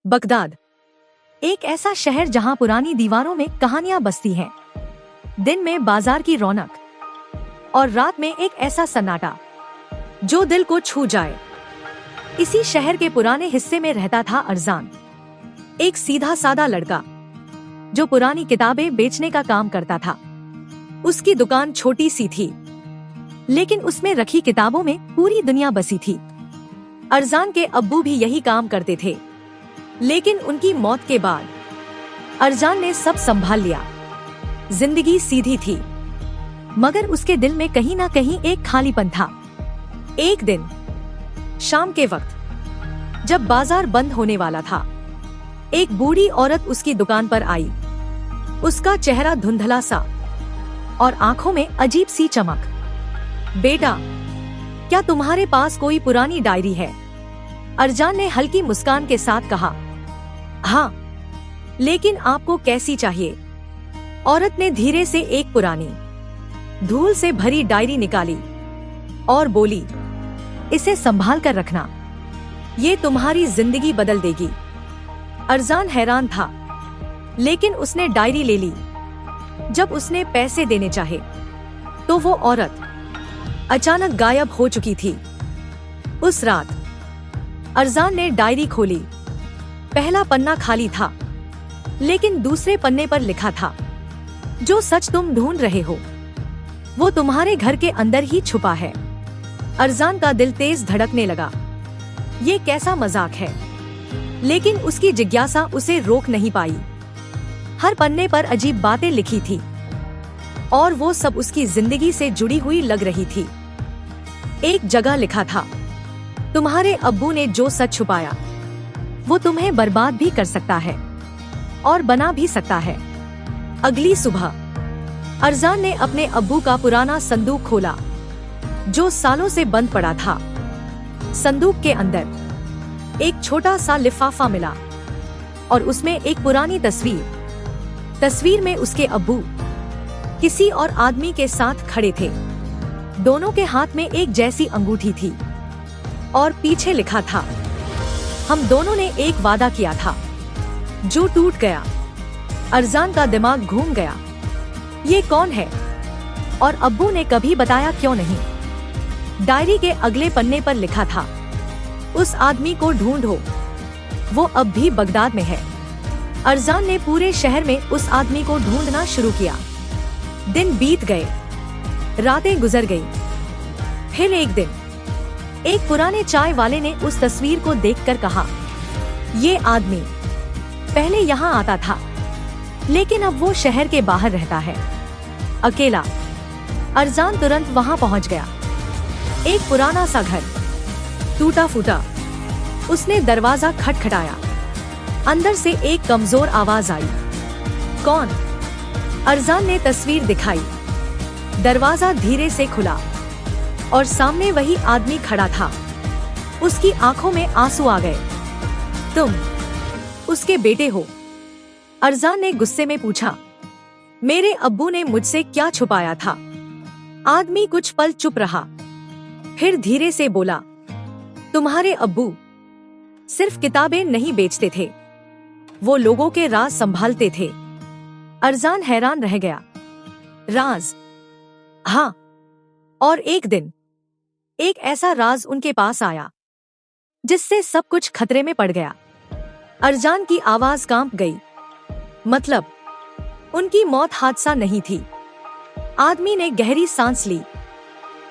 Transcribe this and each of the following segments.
Baghdad एक ऐसा शहर जहां पुरानी दीवारों में कहानियां बसती हैं। दिन में बाजार की रौनक और रात में एक ऐसा सन्नाटा जो दिल को छू जाए। इसी शहर के पुराने हिस्से में रहता था अरजान, एक सीधा सादा लड़का जो पुरानी किताबें बेचने का काम करता था। उसकी दुकान छोटी सी थी, लेकिन उसमें रखी किताबों में पूरी दुनिया बसी थी। अरजान के अब्बू भी यही काम करते थे, लेकिन उनकी मौत के बाद अरजान ने सब संभाल लिया। जिंदगी सीधी थी, मगर उसके दिल में कहीं ना कहीं एक खालीपन था। एक दिन शाम के वक्त जब बाजार बंद होने वाला था, एक बूढ़ी औरत उसकी दुकान पर आई। उसका चेहरा धुंधला सा और आंखों में अजीब सी चमक। बेटा, क्या तुम्हारे पास कोई पुरानी डायरी है? अरजान ने हल्की मुस्कान के साथ कहा। हाँ, लेकिन आपको कैसी चाहिए? औरत ने धीरे से एक पुरानी धूल से भरी डायरी निकाली और बोली, इसे संभाल कर रखना, ये तुम्हारी जिंदगी बदल देगी। अरजान हैरान था, लेकिन उसने डायरी ले ली। जब उसने पैसे देने चाहे, तो वो औरत अचानक गायब हो चुकी थी। उस रात अरजान ने डायरी खोली। पहला पन्ना खाली था, लेकिन दूसरे पन्ने पर लिखा था, जो सच तुम ढूंढ रहे हो वो तुम्हारे घर के अंदर ही छुपा है। अरजान का दिल तेज धड़कने लगा। ये कैसा मजाक है? लेकिन उसकी जिज्ञासा उसे रोक नहीं पाई। हर पन्ने पर अजीब बातें लिखी थी, और वो सब उसकी जिंदगी से जुड़ी हुई लग रही थी। एक जगह लिखा था, तुम्हारे अब्बू ने जो सच छुपाया वो तुम्हें बर्बाद भी कर सकता है और बना भी सकता है। अगली सुबह अरजान ने अपने अब्बू का पुराना संदूक खोला, जो सालों से बंद पड़ा था। संदूक के अंदर एक छोटा सा लिफाफा मिला और उसमें एक पुरानी तस्वीर में उसके अब्बू किसी और आदमी के साथ खड़े थे। दोनों के हाथ में एक जैसी अंगूठी थी और पीछे लिखा था, हम दोनों ने एक वादा किया था जो टूट गया। अरजान का दिमाग घूम गया। ये कौन है और अब्बू ने कभी बताया क्यों नहीं? डायरी के अगले पन्ने पर लिखा था, उस आदमी को ढूंढो, वो अब भी बगदाद में है। अरजान ने पूरे शहर में उस आदमी को ढूंढना शुरू किया। दिन बीत गए, रातें गुजर गई। फिर एक दिन एक पुराने चाय वाले ने उस तस्वीर को देखकर कहा, ये आदमी पहले यहाँ आता था, लेकिन अब वो शहर के बाहर रहता है, अकेला। अरजान तुरंत वहाँ पहुँच गया। एक पुराना सा घर, टूटा फूटा। उसने दरवाजा खटखटाया। अंदर से एक कमजोर आवाज आई, कौन? अरजान ने तस्वीर दिखाई। दरवाजा धीरे से खुला और सामने वही आदमी खड़ा था। उसकी आंखों में आंसू आ गए। तुम उसके बेटे हो? अरजान ने गुस्से में पूछा। मेरे अब्बू ने मुझसे क्या छुपाया था? आदमी कुछ पल चुप रहा, फिर धीरे से बोला, तुम्हारे अब्बू सिर्फ किताबें नहीं बेचते थे, वो लोगों के राज संभालते थे। अरजान हैरान रह गया। राज? हाँ, और एक दिन एक ऐसा राज उनके पास आया जिससे सब कुछ खतरे में पड़ गया। अरजान की आवाज कांप गई। मतलब, उनकी मौत हादसा नहीं थी। आदमी ने गहरी सांस ली।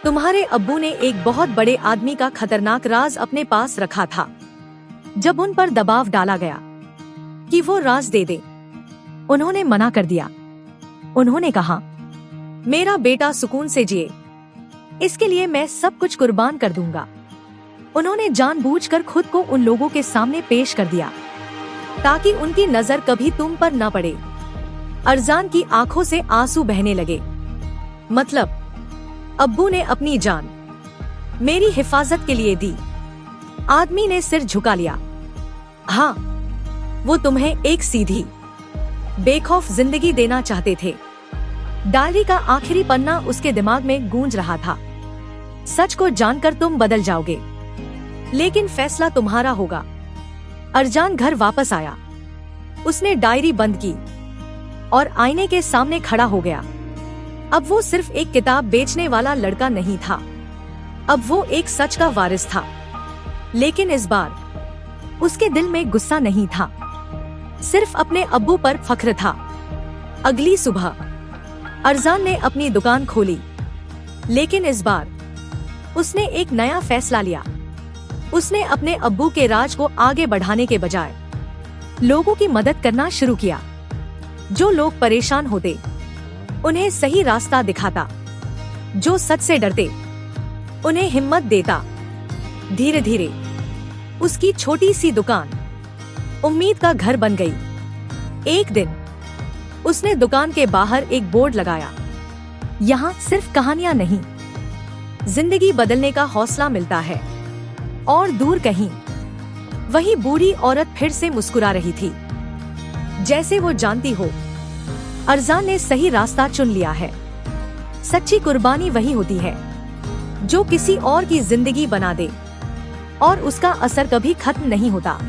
तुम्हारे अब्बू ने एक बहुत बड़े आदमी का खतरनाक राज अपने पास रखा था। जब उन पर दबाव डाला गया कि वो राज दे दे, उन्होंने मना कर दिया। उन्होंने कहा, मेरा बेटा सुकून से जिए, इसके लिए मैं सब कुछ कुर्बान कर दूंगा। उन्होंने जानबूझकर खुद को उन लोगों के सामने पेश कर दिया ताकि उनकी नजर कभी तुम पर न पड़े। अरजान की आंखों से आंसू बहने लगे। मतलब, अब्बू ने अपनी जान मेरी हिफाजत के लिए दी। आदमी ने सिर झुका लिया। हाँ, वो तुम्हें एक सीधी, बेखौफ जिंदगी देना चाहते थे। डायरी का आखिरी पन्ना उसके दिमाग में गूंज रहा था। सच को जानकर तुम बदल जाओगे, लेकिन फैसला तुम्हारा होगा। अरजान घर वापस आया। उसने डायरी बंद की और आईने के सामने खड़ा हो गया। अब वो सिर्फ एक किताब बेचने वाला लड़का नहीं था, अब वो एक सच का वारिस था। लेकिन इस बार उसके दिल में गुस्सा नहीं था, सिर्फ अपने अब्बू पर फख्र था। अगली सुबह अरजान ने अपनी दुकान खोली, लेकिन इस बार उसने एक नया फैसला लिया। उसने अपने अब्बू के राज को आगे बढ़ाने के बजाय लोगों की मदद करना शुरू किया। जो लोग परेशान होते उन्हें सही रास्ता दिखाता, जो सच से डरते उन्हें हिम्मत देता। धीरे धीरे उसकी छोटी सी दुकान उम्मीद का घर बन गई। एक दिन उसने दुकान के बाहर एक बोर्ड लगाया, यहाँ सिर्फ कहानियां नहीं, जिंदगी बदलने का हौसला मिलता है। और दूर कहीं वही बूढ़ी औरत फिर से मुस्कुरा रही थी, जैसे वो जानती हो अरजान ने सही रास्ता चुन लिया है। सच्ची कुर्बानी वही होती है जो किसी और की जिंदगी बना दे और उसका असर कभी खत्म नहीं होता।